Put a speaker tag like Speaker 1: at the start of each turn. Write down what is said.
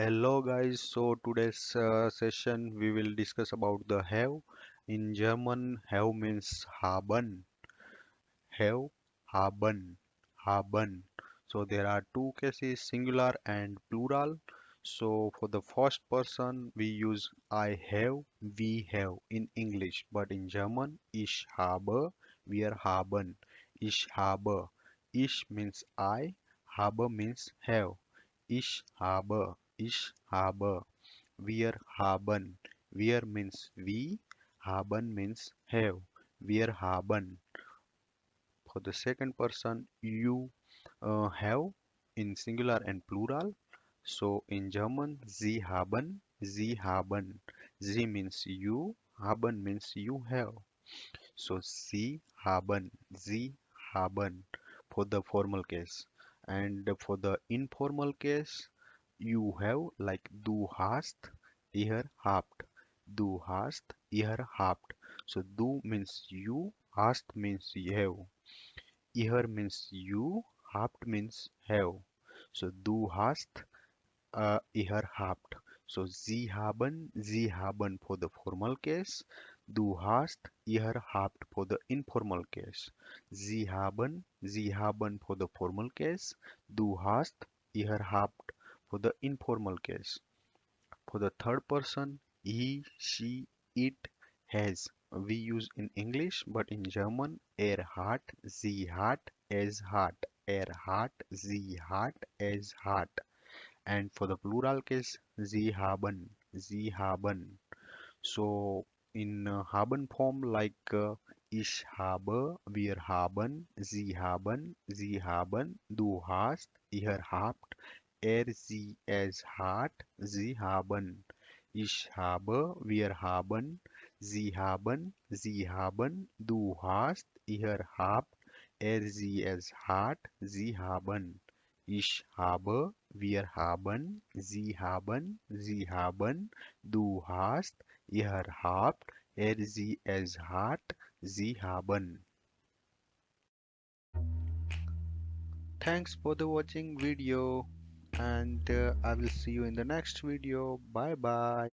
Speaker 1: Hello guys, so today's session we will discuss about the have. In German, have means haben, have, haben, haben. So there are two cases, singular and plural. So for the first person, we use I have, we have in English, but in German, ich habe, wir haben, ich habe. Ich means I, habe means have. Ich habe. Wir haben. Wir means we, haben means have. Wir haben. For the second person, you have in singular and plural. So in German, Sie haben, Sie haben. Sie means you, haben means you have. So Sie haben for the formal case. And for the informal case, you have like du hast, ihr habt. Du hast, ihr habt. So du means you, hast means you have. Ihr means you, habt means have. So du hast, ihr habt. So sie haben for the formal case. Du hast, ihr habt for the informal case. Sie haben for the formal case. Du hast, ihr habt for the informal case. For the third person, he, she, it, has. We use in English, but in German, hat, sie hat, es hat. Hat, sie hat, es hat. And for the plural case, sie haben. So in haben form like ich habe, wir haben, sie haben, du hast, ihr habt, sie, es hat, sie haben. Ich habe, wir haben, sie haben, du hast, ihr habt, sie, es hat, sie haben. Ich habe, wir haben, sie haben, du hast, ihr habt, sie, es hat, sie haben. Thanks for the watching video and I will see you in the next video. Bye bye.